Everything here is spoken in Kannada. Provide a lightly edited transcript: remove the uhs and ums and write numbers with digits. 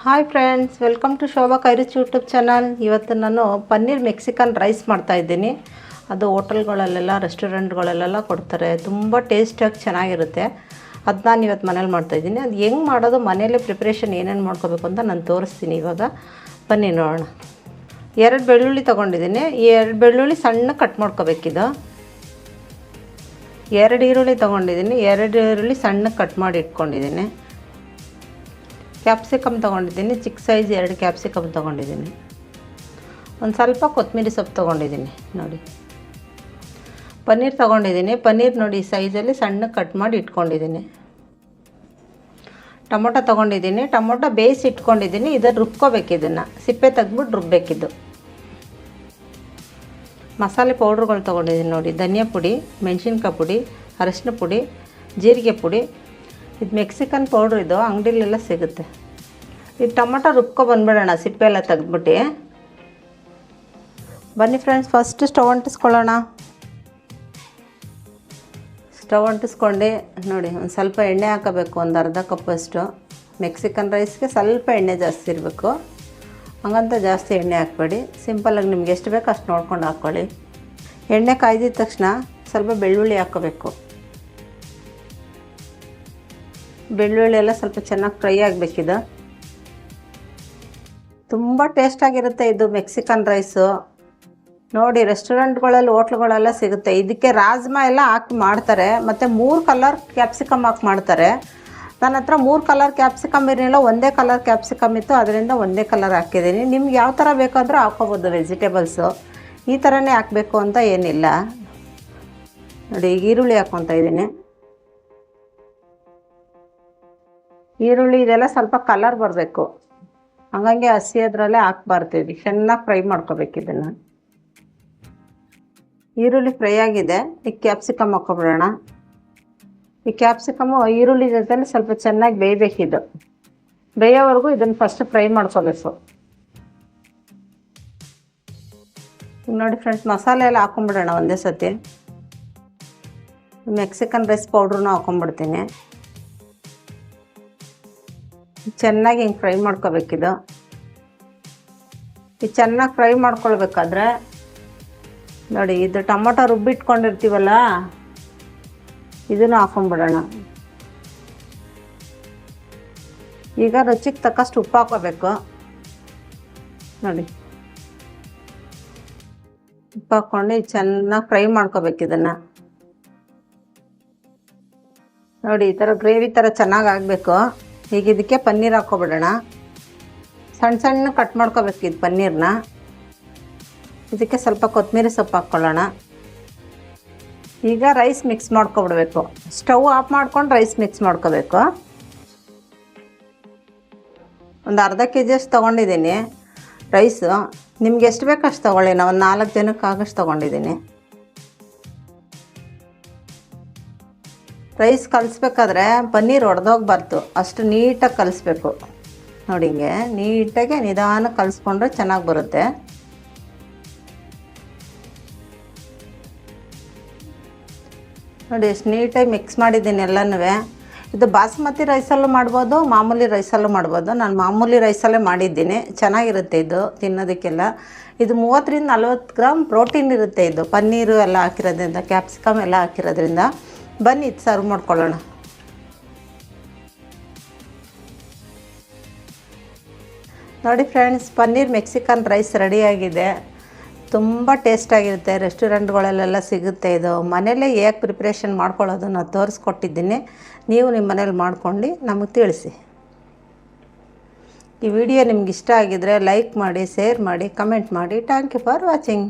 Hi friends, welcome to Shobha ಕೈರಿಚ್ ಯೂಟ್ಯೂಬ್ ಚಾನಲ್. ಇವತ್ತು ನಾನು ಪನ್ನೀರ್ ಮೆಕ್ಸಿಕನ್ ರೈಸ್ ಮಾಡ್ತಾಯಿದ್ದೀನಿ. ಅದು ಹೋಟೆಲ್ಗಳಲ್ಲೆಲ್ಲ ರೆಸ್ಟೋರೆಂಟ್ಗಳಲ್ಲೆಲ್ಲ ಕೊಡ್ತಾರೆ. ತುಂಬ ಟೇಸ್ಟಾಗಿ ಚೆನ್ನಾಗಿರುತ್ತೆ. ಅದು ನಾನು ಇವತ್ತು ಮನೇಲಿ ಮಾಡ್ತಾಯಿದ್ದೀನಿ. ಅದು ಹೆಂಗೆ ಮಾಡೋದು, ಮನೇಲಿ ಪ್ರಿಪ್ರೇಷನ್ ಏನೇನು ಮಾಡ್ಕೋಬೇಕು ಅಂತ ನಾನು ತೋರಿಸ್ತೀನಿ. ಇವಾಗ ಬನ್ನಿ ನೋಡೋಣ. 2 ಬೆಳ್ಳುಳ್ಳಿ ತೊಗೊಂಡಿದ್ದೀನಿ. ಈ 2 ಬೆಳ್ಳುಳ್ಳಿ ಸಣ್ಣ ಕಟ್ ಮಾಡ್ಕೋಬೇಕಿದು. 2 ಈರುಳ್ಳಿ ತೊಗೊಂಡಿದ್ದೀನಿ. 2 ಈರುಳ್ಳಿ ಸಣ್ಣ ಕಟ್ ಮಾಡಿ ಇಟ್ಕೊಂಡಿದ್ದೀನಿ. ಕ್ಯಾಪ್ಸಿಕಮ್ ತೊಗೊಂಡಿದ್ದೀನಿ. ಚಿಕ್ಕ ಸೈಜ್ 2 ಕ್ಯಾಪ್ಸಿಕಮ್ ತೊಗೊಂಡಿದ್ದೀನಿ. ಒಂದು ಸ್ವಲ್ಪ ಕೊತ್ತಂಬರಿ ಸೊಪ್ಪು ತೊಗೊಂಡಿದ್ದೀನಿ. ನೋಡಿ, ಪನ್ನೀರ್ ತೊಗೊಂಡಿದ್ದೀನಿ. ಪನ್ನೀರ್ ನೋಡಿ ಸೈಜಲ್ಲಿ ಸಣ್ಣ ಕಟ್ ಮಾಡಿ ಇಟ್ಕೊಂಡಿದ್ದೀನಿ. ಟೊಮೊಟೊ ತೊಗೊಂಡಿದ್ದೀನಿ. ಟೊಮೊಟೊ ಬೇಯಿಸಿ ಇಟ್ಕೊಂಡಿದ್ದೀನಿ. ಇದನ್ನು ರುಬ್ಕೋಬೇಕು. ಇದನ್ನು ಸಿಪ್ಪೆ ತೆಗ್ದ್ಬಿಟ್ಟು ರುಬ್ಬೇಕಿದ್ದು. ಮಸಾಲೆ ಪೌಡ್ರುಗಳು ತೊಗೊಂಡಿದ್ದೀನಿ. ನೋಡಿ, ಧನಿಯಾ ಪುಡಿ, ಮೆಣಸಿನ್ಕಾಯಿ ಪುಡಿ, ಅರಿಶಿನ ಪುಡಿ, ಜೀರಿಗೆ ಪುಡಿ. ಇದು ಮೆಕ್ಸಿಕನ್ ಪೌಡ್ರ್. ಇದು ಅಂಗಡಿಲೆಲ್ಲ ಸಿಗುತ್ತೆ. ಇದು ಟೊಮೊಟೊ ರುಬ್ಕೊ ಬಂದುಬಿಡೋಣ, ಸಿಪ್ಪೆ ಎಲ್ಲ ತೆಗೆದ್ಬಿಟ್ಟು. ಬನ್ನಿ ಫ್ರೆಂಡ್ಸ್, ಫಸ್ಟ್ ಸ್ಟವ್ ಅಂಟಿಸ್ಕೊಳ್ಳೋಣ. ಸ್ಟವ್ ಅಂಟಿಸ್ಕೊಂಡು ನೋಡಿ, ಒಂದು ಸ್ವಲ್ಪ ಎಣ್ಣೆ ಹಾಕೋಬೇಕು. ಒಂದು ಅರ್ಧ ಕಪ್ಪಷ್ಟು. ಮೆಕ್ಸಿಕನ್ ರೈಸ್ಗೆ ಸ್ವಲ್ಪ ಎಣ್ಣೆ ಜಾಸ್ತಿ ಇರಬೇಕು. ಹಂಗಂತ ಜಾಸ್ತಿ ಎಣ್ಣೆ ಹಾಕಬೇಡಿ. ಸಿಂಪಲಾಗಿ ನಿಮ್ಗೆ ಎಷ್ಟು ಬೇಕು ಅಷ್ಟು ನೋಡ್ಕೊಂಡು ಹಾಕ್ಕೊಳ್ಳಿ. ಎಣ್ಣೆ ಕಾಯ್ದಿದ ತಕ್ಷಣ ಸ್ವಲ್ಪ ಬೆಳ್ಳುಳ್ಳಿ ಹಾಕ್ಕೋಬೇಕು. ಬೆಳ್ಳುಳ್ಳಿ ಎಲ್ಲ ಸ್ವಲ್ಪ ಚೆನ್ನಾಗಿ ಫ್ರೈ ಆಗಬೇಕಿದು. ತುಂಬ ಟೇಸ್ಟಾಗಿರುತ್ತೆ ಇದು ಮೆಕ್ಸಿಕನ್ ರೈಸು. ನೋಡಿ, ರೆಸ್ಟೋರೆಂಟ್ಗಳಲ್ಲಿ ಹೋಟ್ಲುಗಳೆಲ್ಲ ಸಿಗುತ್ತೆ. ಇದಕ್ಕೆ ರಾಜ್ಮಾ ಎಲ್ಲ ಹಾಕಿ ಮಾಡ್ತಾರೆ. ಮತ್ತು 3 ಕಲರ್ ಕ್ಯಾಪ್ಸಿಕಮ್ ಹಾಕಿ ಮಾಡ್ತಾರೆ. ನನ್ನ ಹತ್ರ 3 ಕಲರ್ ಕ್ಯಾಪ್ಸಿಕಮ್ ಇರಲಿಲ್ಲ, ಒಂದೇ ಕಲರ್ ಕ್ಯಾಪ್ಸಿಕಮ್ ಇತ್ತು. ಅದರಿಂದ ಒಂದೇ ಕಲರ್ ಹಾಕಿದ್ದೀನಿ. ನಿಮ್ಗೆ ಯಾವ ಥರ ಬೇಕಾದರೂ ಹಾಕ್ಕೋಬೋದು ವೆಜಿಟೇಬಲ್ಸು. ಈ ಥರನೇ ಹಾಕಬೇಕು ಅಂತ ಏನಿಲ್ಲ. ನೋಡಿ, ಈಗ ಈರುಳ್ಳಿ ಹಾಕ್ಕೊತಾ ಇದ್ದೀನಿ. ಈರುಳ್ಳಿ ಇದೆಲ್ಲ ಸ್ವಲ್ಪ ಕಲರ್ ಬರಬೇಕು. ಹಂಗಾಗಿ ಹಸಿ ಅದರಲ್ಲೇ ಹಾಕ್ಬಾರ್ದು. ಚೆನ್ನಾಗಿ ಫ್ರೈ ಮಾಡ್ಕೋಬೇಕು ಇದನ್ನು. ಈರುಳ್ಳಿ ಫ್ರೈ ಆಗಿದೆ. ಈಗ ಕ್ಯಾಪ್ಸಿಕಮ್ ಹಾಕ್ಕೊಬಿಡೋಣ. ಈ ಕ್ಯಾಪ್ಸಿಕಮ್ಮು ಈರುಳ್ಳಿ ಜೊತೆಲಿ ಸ್ವಲ್ಪ ಚೆನ್ನಾಗಿ ಬೇಯಬೇಕಿದು. ಬೇಯೋವರೆಗೂ ಇದನ್ನು ಫಸ್ಟ್ ಫ್ರೈ ಮಾಡ್ಕೋಬೇಕು. ನೋಡಿ ಫ್ರೆಂಡ್ಸ್, ಮಸಾಲೆ ಎಲ್ಲ ಹಾಕ್ಕೊಂಬಿಡೋಣ ಒಂದೇ ಸತಿ. ಮೆಕ್ಸಿಕನ್ ರೈಸ್ ಪೌಡ್ರನ್ನೂ ಹಾಕ್ಕೊಂಬಿಡ್ತೀನಿ. ಚೆನ್ನಾಗಿ ಹಿಂಗೆ ಫ್ರೈ ಮಾಡ್ಕೋಬೇಕಿದು. ಇದು ಚೆನ್ನಾಗಿ ಫ್ರೈ ಮಾಡ್ಕೊಳ್ಬೇಕಾದ್ರೆ ನೋಡಿ, ಇದು ಟೊಮೊಟೊ ರುಬ್ಬಿಟ್ಕೊಂಡಿರ್ತೀವಲ್ಲ, ಇದನ್ನು ಹಾಕ್ಕೊಂಬಿಡೋಣ. ಈಗ ರುಚಿಗೆ ತಕ್ಕಷ್ಟು ಉಪ್ಪು ಹಾಕ್ಕೋಬೇಕು. ನೋಡಿ, ಉಪ್ಪು ಹಾಕ್ಕೊಂಡು ಚೆನ್ನಾಗಿ ಫ್ರೈ ಮಾಡ್ಕೋಬೇಕು ಇದನ್ನು. ನೋಡಿ, ಈ ಥರ ಗ್ರೇವಿ ಥರ ಚೆನ್ನಾಗಿ ಆಗಬೇಕು. ಈಗ ಇದಕ್ಕೆ ಪನ್ನೀರ್ ಹಾಕ್ಕೊಬಿಡೋಣ. ಸಣ್ಣ ಸಣ್ಣ ಕಟ್ ಮಾಡ್ಕೋಬೇಕು ಇದು ಪನ್ನೀರನ್ನ. ಇದಕ್ಕೆ ಸ್ವಲ್ಪ ಕೊತ್ತಂಬರಿ ಸೊಪ್ಪು ಹಾಕ್ಕೊಳ್ಳೋಣ. ಈಗ ರೈಸ್ ಮಿಕ್ಸ್ ಮಾಡ್ಕೊಬಿಡ್ಬೇಕು. ಸ್ಟವ್ ಆಫ್ ಮಾಡ್ಕೊಂಡು ರೈಸ್ ಮಿಕ್ಸ್ ಮಾಡ್ಕೋಬೇಕು. ಒಂದು ಅರ್ಧ kg ಅಷ್ಟು ತೊಗೊಂಡಿದ್ದೀನಿ ರೈಸು. ನಿಮ್ಗೆ ಎಷ್ಟು ಬೇಕು ಅಷ್ಟು ತೊಗೊಳ್ಳಿ. ನಾವು ಒಂದು 4 ಜನಕ್ಕೆ ಆಗೋಷ್ಟು ತೊಗೊಂಡಿದ್ದೀನಿ. ರೈಸ್ ಕಲಿಸ್ಬೇಕಾದ್ರೆ ಪನ್ನೀರ್ ಒಡೆದೋಗ್ಬಾರ್ದು. ಅಷ್ಟು ನೀಟಾಗಿ ಕಲಿಸ್ಬೇಕು. ನೋಡಿ, ಹಿಂಗೆ ನೀಟಾಗಿ ನಿಧಾನಕ್ಕೆ ಕಲಿಸ್ಕೊಂಡ್ರೆ ಚೆನ್ನಾಗಿ ಬರುತ್ತೆ. ನೋಡಿ, ಎಷ್ಟು ನೀಟಾಗಿ ಮಿಕ್ಸ್ ಮಾಡಿದ್ದೀನಿ ಎಲ್ಲನೂ. ಇದು ಬಾಸುಮತಿ ರೈಸಲ್ಲೂ ಮಾಡ್ಬೋದು, ಮಾಮೂಲಿ ರೈಸಲ್ಲೂ ಮಾಡ್ಬೋದು. ನಾನು ಮಾಮೂಲಿ ರೈಸಲ್ಲೇ ಮಾಡಿದ್ದೀನಿ. ಚೆನ್ನಾಗಿರುತ್ತೆ ಇದು ತಿನ್ನೋದಕ್ಕೆಲ್ಲ. ಇದು 30ರಿಂದ 40 ಗ್ರಾಮ್ ಪ್ರೋಟೀನ್ ಇರುತ್ತೆ. ಇದು ಪನ್ನೀರು ಎಲ್ಲ ಹಾಕಿರೋದ್ರಿಂದ, ಕ್ಯಾಪ್ಸಿಕಮ್ ಎಲ್ಲ ಹಾಕಿರೋದ್ರಿಂದ. ಬನ್ನಿ, ಇದು ಸರ್ವ್ ಮಾಡ್ಕೊಳ್ಳೋಣ. ನೋಡಿ ಫ್ರೆಂಡ್ಸ್, ಪನ್ನೀರ್ ಮೆಕ್ಸಿಕನ್ ರೈಸ್ ರೆಡಿಯಾಗಿದೆ. ತುಂಬ ಟೇಸ್ಟಾಗಿರುತ್ತೆ. ರೆಸ್ಟೋರೆಂಟ್ಗಳಲ್ಲೆಲ್ಲ ಸಿಗುತ್ತೆ. ಇದು ಮನೇಲೇ ಹೇಗೆ ಪ್ರಿಪ್ರೇಷನ್ ಮಾಡ್ಕೊಳ್ಳೋದು ನಾನು ತೋರಿಸ್ಕೊಟ್ಟಿದ್ದೀನಿ. ನೀವು ನಿಮ್ಮ ಮನೇಲಿ ಮಾಡ್ಕೊಂಡು ನಮಗೆ ತಿಳಿಸಿ. ಈ ವಿಡಿಯೋ ನಿಮ್ಗೆ ಇಷ್ಟ ಆಗಿದರೆ ಲೈಕ್ ಮಾಡಿ, ಶೇರ್ ಮಾಡಿ, ಕಮೆಂಟ್ ಮಾಡಿ. Thank you for watching.